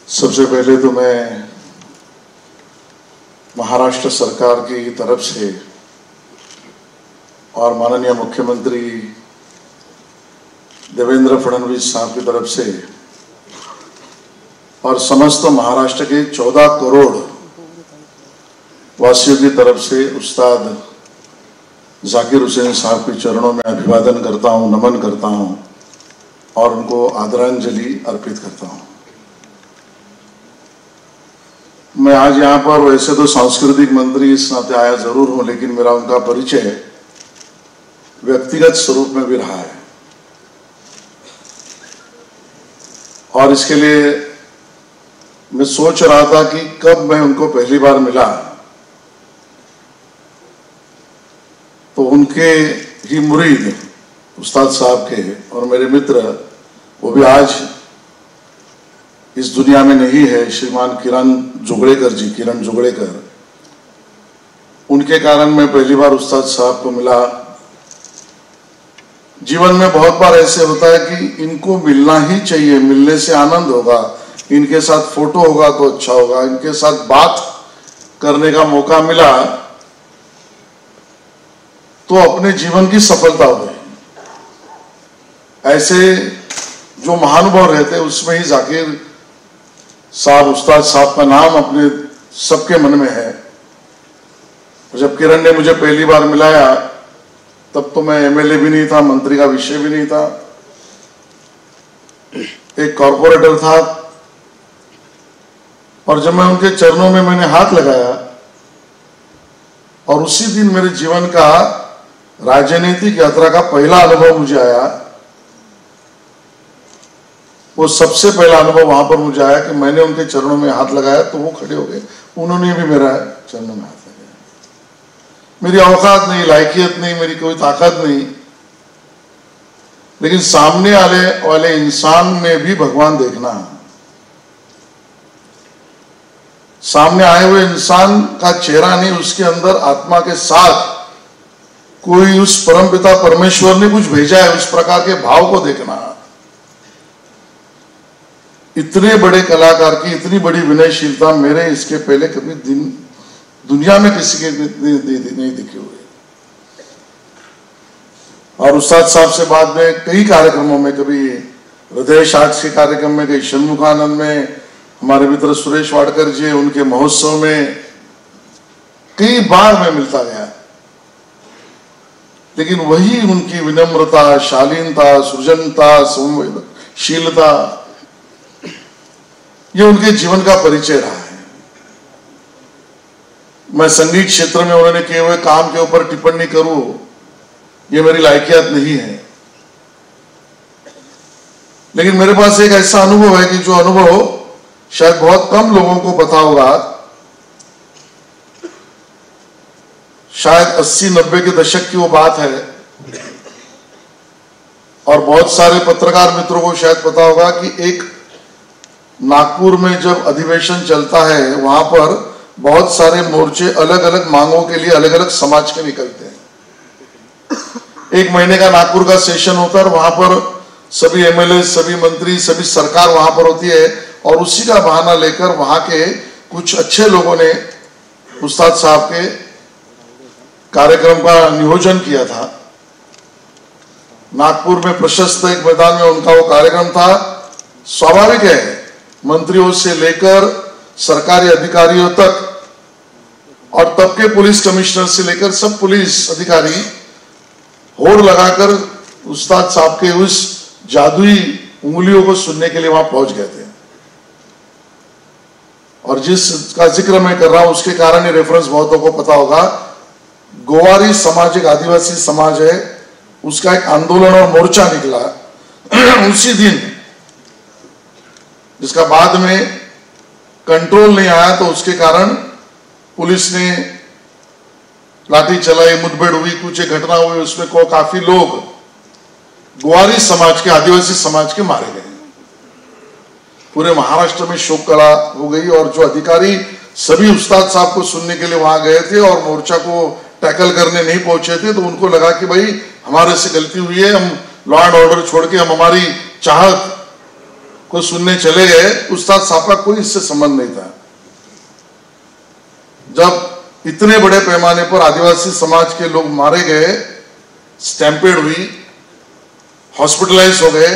सबसे पहले तो मैं महाराष्ट्र सरकार की तरफ से और माननीय मुख्यमंत्री देवेंद्र फडणवीस साहब की तरफ से और समस्त महाराष्ट्र के 14 करोड़ वासियों की तरफ से उस्ताद जाकिर हुसैन साहब के चरणों में अभिवादन करता हूं, नमन करता हूं और उनको आदरांजलि अर्पित करता हूं। मैं आज यहाँ पर वैसे तो सांस्कृतिक मंत्री इस नाते आया जरूर हूं, लेकिन मेरा उनका परिचय व्यक्तिगत स्वरूप में भी रहा है और इसके लिए मैं सोच रहा था कि कब मैं उनको पहली बार मिला तो उनके ही मुरीद उस्ताद साहब के और मेरे मित्र, वो भी आज इस दुनिया में नहीं है, श्रीमान किरण जुगड़ेकर, उनके कारण मैं पहली बार उस्ताद साहब को मिला। जीवन में बहुत बार ऐसे होता है कि इनको मिलना ही चाहिए, मिलने से आनंद होगा, इनके साथ फोटो होगा तो अच्छा होगा, इनके साथ बात करने का मौका मिला तो अपने जीवन की सफलता हो गई। ऐसे जो महानुभाव रहते हैं उसमें ही जाकिर साहब, उस्ताद साहब का नाम अपने सबके मन में है। जब किरण ने मुझे पहली बार मिलाया तब तो मैं एमएलए भी नहीं था, मंत्री का विषय भी नहीं था, एक कॉर्पोरेटर था। और जब मैं उनके चरणों में मैंने हाथ लगाया और उसी दिन मेरे जीवन का राजनीतिक यात्रा का पहला अनुभव मुझे आया, वो सबसे पहला अनुभव वहां पर मुझे आया कि मैंने उनके चरणों में हाथ लगाया तो वो खड़े हो गए, उन्होंने भी मेरा चरणों में हाथ लगाया। मेरी औकात नहीं, लायकियत नहीं, मेरी कोई ताकत नहीं, लेकिन सामने आने वाले इंसान में भी भगवान देखना, सामने आए हुए इंसान का चेहरा नहीं, उसके अंदर आत्मा के साथ कोई उस परमपिता परमेश्वर ने कुछ भेजा है, उस प्रकार के भाव को देखना। इतने बड़े कलाकार की इतनी बड़ी विनयशीलता मेरे इसके पहले कभी दुनिया में किसी के नहीं दिखे हुए। और उस्ताद साहब से बाद में कई कार्यक्रमों में, कभी हृदय साक्ष के कार्यक्रम में, कई षणमुखानंद में, हमारे मित्र सुरेश वाडकर जी उनके महोत्सव में कई बार मैं मिलता गया, लेकिन वही उनकी विनम्रता, शालीनता, सृजनता, संवेदनशीलता, ये उनके जीवन का परिचय रहा है। मैं संगीत क्षेत्र में उन्होंने किए हुए काम के ऊपर टिप्पणी करूं, ये मेरी लायकियत नहीं है, लेकिन मेरे पास एक ऐसा अनुभव है कि जो अनुभव शायद बहुत कम लोगों को पता होगा। शायद 80-90 के दशक की वो बात है और बहुत सारे पत्रकार मित्रों को शायद पता होगा कि एक नागपुर में जब अधिवेशन चलता है, वहां पर बहुत सारे मोर्चे अलग अलग मांगों के लिए अलग अलग समाज के निकलते हैं। एक महीने का नागपुर का सेशन होता है और वहां पर सभी एमएलए, सभी मंत्री, सभी सरकार वहां पर होती है और उसी का बहाना लेकर वहां के कुछ अच्छे लोगों ने उस्ताद साहब के कार्यक्रम का नियोजन किया था। नागपुर में प्रशस्त एक मैदान में उनका वो कार्यक्रम था। स्वाभाविक है, मंत्रियों से लेकर सरकारी अधिकारियों तक और तब के पुलिस कमिश्नर से लेकर सब पुलिस अधिकारी होड़ लगाकर उस्ताद साहब के उस जादुई उंगलियों को सुनने के लिए वहां पहुंच गए थे। और जिसका जिक्र मैं कर रहा हूं उसके कारण ये रेफरेंस बहुतों को पता होगा। गोवारी समाज एक आदिवासी समाज है, उसका एक आंदोलन और मोर्चा निकला उसी दिन, जिसका बाद में कंट्रोल नहीं आया तो उसके कारण पुलिस ने लाठी चलाई, मुठभेड़ हुई, कुछ एक घटना हुई, उसमें काफी लोग गोवारी समाज के, आदिवासी समाज के मारे गए। पूरे महाराष्ट्र में शोक कला हो गई और जो अधिकारी सभी उस्ताद साहब को सुनने के लिए वहां गए थे और मोर्चा को टैकल करने नहीं पहुंचे थे, तो उनको लगा कि भाई हमारे से गलती हुई है, हम लॉ एंड ऑर्डर छोड़ के हम हमारी चाहत को को सुनने चले गए। उस्ताद साहब का कोई इससे संबंध नहीं था। जब इतने बड़े पैमाने पर आदिवासी समाज के लोग मारे गए, स्टैम्पेड हुई, हॉस्पिटलाइज हो गए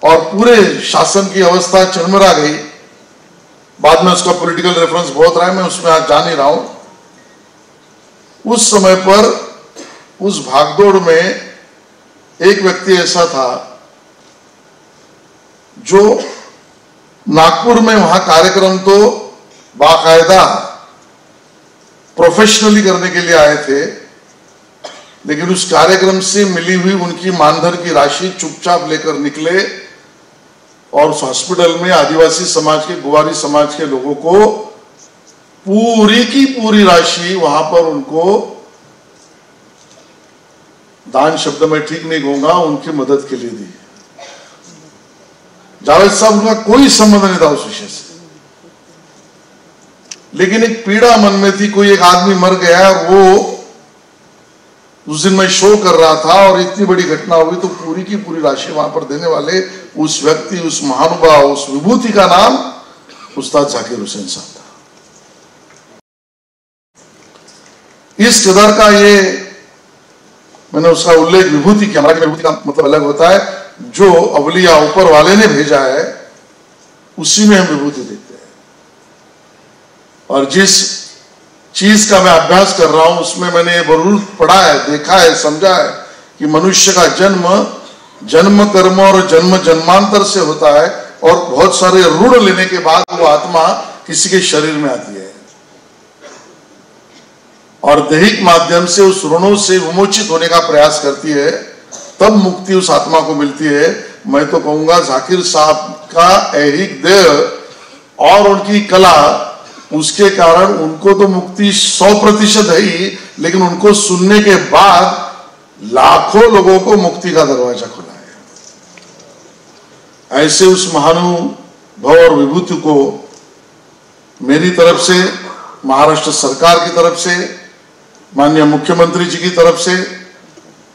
और पूरे शासन की अवस्था चरमरा गई। बाद में उसका पॉलिटिकल रेफरेंस बहुत रहा है, मैं उसमें आज जा नहीं रहा हूं। उस समय पर उस भागदौड़ में एक व्यक्ति ऐसा था जो नागपुर में वहां कार्यक्रम तो बाकायदा प्रोफेशनली करने के लिए आए थे, लेकिन उस कार्यक्रम से मिली हुई उनकी मानधन की राशि चुपचाप लेकर निकले और उस हॉस्पिटल में आदिवासी समाज के, गुवारी समाज के लोगों को पूरी की पूरी राशि वहां पर उनको, दान शब्द में ठीक नहीं कहूंगा, उनकी मदद के लिए दी। जावेद साहब, उनका कोई संबंध नहीं था उस विषय से, लेकिन एक पीड़ा मन में थी। कोई एक आदमी मर गया, वो उस दिन मैं शो कर रहा था और इतनी बड़ी घटना हुई, तो पूरी की पूरी राशि वहां पर देने वाले उस व्यक्ति, उस महानुभाव, उस विभूति का नाम उस्ताद जाकिर हुसैन साहब था। इस कदर का ये मैंने उसका उल्लेख विभूति किया। हमारे विभूति का मतलब अलग होता है, जो अवलिया ऊपर वाले ने भेजा है उसी में हम विभूति देखते हैं। और जिस चीज का मैं अभ्यास कर रहा हूं उसमें मैंने ये जरूर पढ़ा है, देखा है, समझा है कि मनुष्य का जन्म जन्म कर्म और जन्म जन्मांतर से होता है और बहुत सारे ऋण लेने के बाद वो आत्मा किसी के शरीर में आती है और दैहिक माध्यम से उस ऋणों से विमोचित होने का प्रयास करती है, तब मुक्ति उस आत्मा को मिलती है। मैं तो कहूंगा जाकिर साहब का ऐहिक देह और उनकी कला, उसके कारण उनको तो मुक्ति 100% है ही, लेकिन उनको सुनने के बाद लाखों लोगों को मुक्ति का दरवाजा खुला है। ऐसे उस महानुभव और विभूति को मेरी तरफ से, महाराष्ट्र सरकार की तरफ से, माननीय मुख्यमंत्री जी की तरफ से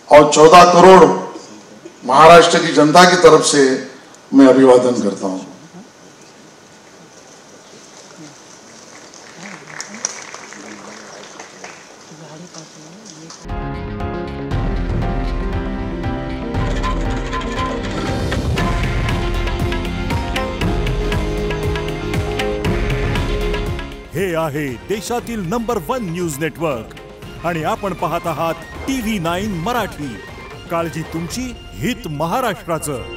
और 14 करोड़ महाराष्ट्र की जनता की तरफ से मैं अभिवादन करता हूं। हे आहे देशातील नंबर 1 न्यूज नेटवर्क आणि आपण पाहत आहात TV9 मराठी। काळजी तुमची, हित महाराष्ट्राचं।